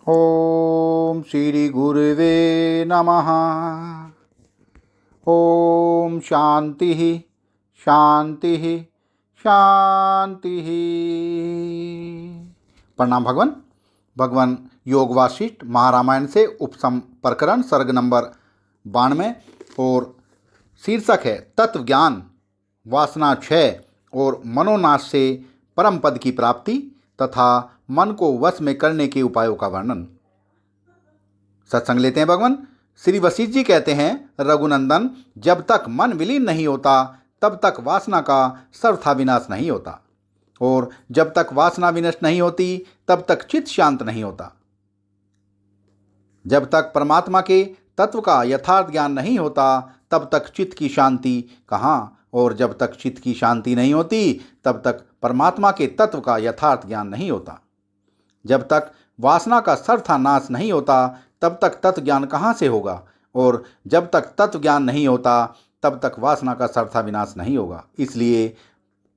ओम श्री गुरुवे नमः। ओम शांति शांति शांति। प्रणाम भगवान। भगवान योग वासिष्ठ महारामायण से उपसम प्रकरण सर्ग नंबर 92 और शीर्षक है तत्व ज्ञान, वासना क्षय और मनोनाश से परम पद की प्राप्ति तथा मन को वश में करने के उपायों का वर्णन। सत्संग लेते हैं भगवान। श्री वशिष्ठ जी कहते हैं, रघुनंदन, जब तक मन विलीन नहीं होता तब तक वासना का सर्वथा विनाश नहीं होता, और जब तक वासना विनष्ट नहीं होती तब तक चित्त शांत नहीं होता। जब तक परमात्मा के तत्व का यथार्थ ज्ञान नहीं होता तब तक चित्त की शांति कहाँ, और जब तक चित्त की शांति नहीं होती तब तक परमात्मा के तत्व का यथार्थ ज्ञान नहीं होता। जब तक वासना का सर्वथा नाश नहीं होता तब तक तत्व ज्ञान कहाँ से होगा, और जब तक तत्व ज्ञान नहीं होता तब तक वासना का सर्वथा विनाश नहीं होगा। इसलिए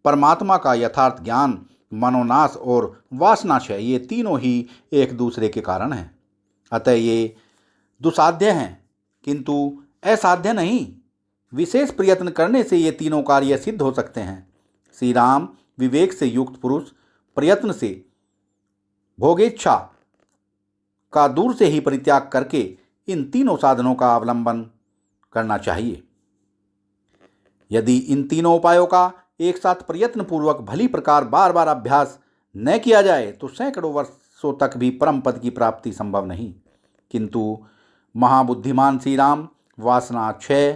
परमात्मा का यथार्थ ज्ञान, मनोनाश और वासनाक्षय ये तीनों ही एक दूसरे के कारण हैं। अतः ये दुसाध्य हैं किंतु असाध्य नहीं। विशेष प्रयत्न करने से ये तीनों कार्य सिद्ध हो सकते हैं। श्री राम विवेक से युक्त पुरुष प्रयत्न से भोगेच्छा का दूर से ही परित्याग करके इन तीनों साधनों का अवलंबन करना चाहिए। यदि इन तीनों उपायों का एक साथ प्रयत्न पूर्वक भली प्रकार बार बार अभ्यास न किया जाए तो सैकड़ों वर्षों तक भी परम पद की प्राप्ति संभव नहीं। किंतु महाबुद्धिमान श्री राम वासना क्षय,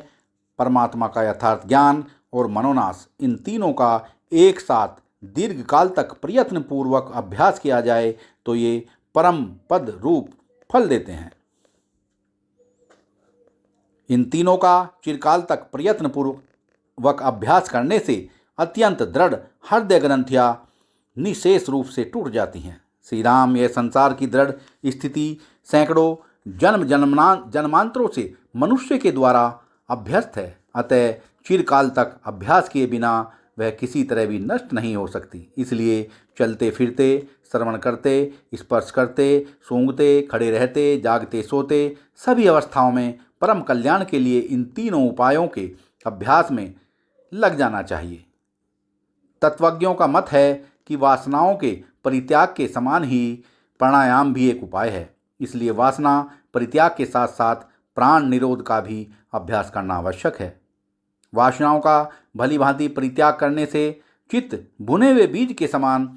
परमात्मा का यथार्थ ज्ञान और मनोनाश, इन तीनों का एक साथ दीर्घ काल तक प्रयत्न पूर्वक अभ्यास किया जाए तो ये परम पद रूप फल देते हैं। इन तीनों का चिरकाल तक प्रयत्न पूर्वक अभ्यास करने से अत्यंत दृढ़ हृदय ग्रंथियां निशेष रूप से टूट जाती हैं। श्री राम यह संसार की दृढ़ स्थिति सैकड़ों जन्मांतरों से मनुष्य के द्वारा अभ्यस्त है। अतः चिरकाल तक अभ्यास किए बिना वह किसी तरह भी नष्ट नहीं हो सकती। इसलिए चलते फिरते, श्रवण करते, स्पर्श करते, सूंघते, खड़े रहते, जागते सोते, सभी अवस्थाओं में परम कल्याण के लिए इन तीनों उपायों के अभ्यास में लग जाना चाहिए। तत्वज्ञों का मत है कि वासनाओं के परित्याग के समान ही प्राणायाम भी एक उपाय है। इसलिए वासना परित्याग के साथ साथ प्राण निरोध का भी अभ्यास करना आवश्यक है। वासनाओं का भली भांति परित्याग करने से चित्त भुने हुए बीज के समान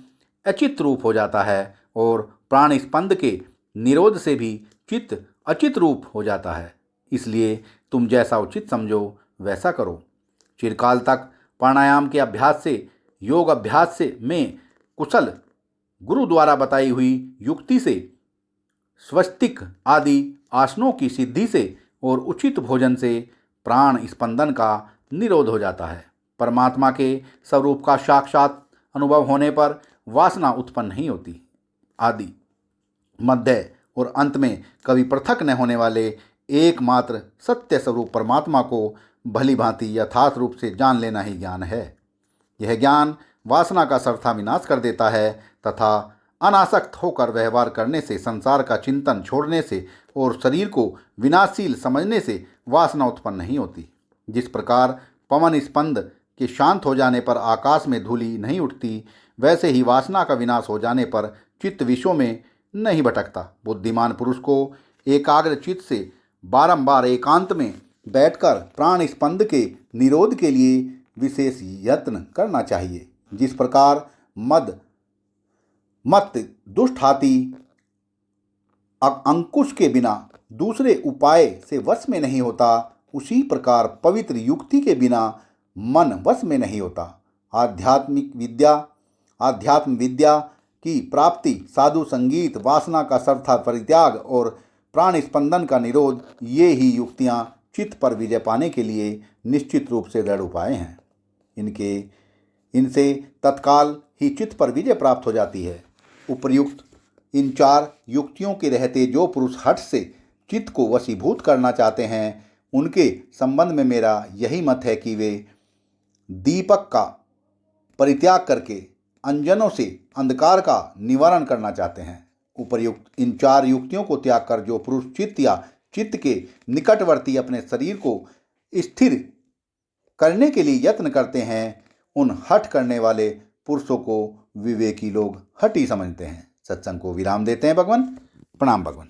अचित रूप हो जाता है, और प्राण स्पंद के निरोध से भी चित्त अचित रूप हो जाता है। इसलिए तुम जैसा उचित समझो वैसा करो। चिरकाल तक प्राणायाम के अभ्यास से, योग अभ्यास से में कुशल गुरु द्वारा बताई हुई युक्ति से, स्वस्तिक आदि आसनों की सिद्धि से और उचित भोजन से प्राण स्पंदन का निरोध हो जाता है। परमात्मा के स्वरूप का साक्षात अनुभव होने पर वासना उत्पन्न नहीं होती। आदि, मध्य और अंत में कभी पृथक न होने वाले एकमात्र सत्य स्वरूप परमात्मा को भली भांति यथार्थ रूप से जान लेना ही ज्ञान है। यह ज्ञान वासना का सर्वथा विनाश कर देता है तथा अनासक्त होकर व्यवहार करने से, संसार का चिंतन छोड़ने से और शरीर को विनाशशील समझने से वासना उत्पन्न नहीं होती। जिस प्रकार पवन स्पंद के शांत हो जाने पर आकाश में धूलि नहीं उठती, वैसे ही वासना का विनाश हो जाने पर चित्त विषयों में नहीं भटकता। बुद्धिमान पुरुष को एकाग्र चित्त से बारंबार एकांत में बैठकर प्राण स्पंद के निरोध के लिए विशेष यत्न करना चाहिए। जिस प्रकार मत दुष्ट हाथी अंकुश के बिना दूसरे उपाय से वश में नहीं होता, उसी प्रकार पवित्र युक्ति के बिना मन वश में नहीं होता। आध्यात्म विद्या की प्राप्ति, साधु संगीत, वासना का सर्वथा परित्याग और प्राण स्पंदन का निरोध, ये ही युक्तियाँ चित्त पर विजय पाने के लिए निश्चित रूप से दृढ़ उपाय हैं। इनसे तत्काल ही चित्त पर विजय प्राप्त हो जाती है। उपर्युक्त इन चार युक्तियों के रहते जो पुरुष हठ से चित्त को वशीभूत करना चाहते हैं, उनके संबंध में मेरा यही मत है कि वे दीपक का परित्याग करके अंजनों से अंधकार का निवारण करना चाहते हैं। उपर्युक्त इन 4 युक्तियों को त्याग कर जो पुरुष चित्त या चित्त के निकटवर्ती अपने शरीर को स्थिर करने के लिए यत्न करते हैं, उन हठ करने वाले पुरुषों को विवेकी लोग हठी समझते हैं। सत्संग को विराम देते हैं भगवान। प्रणाम भगवान।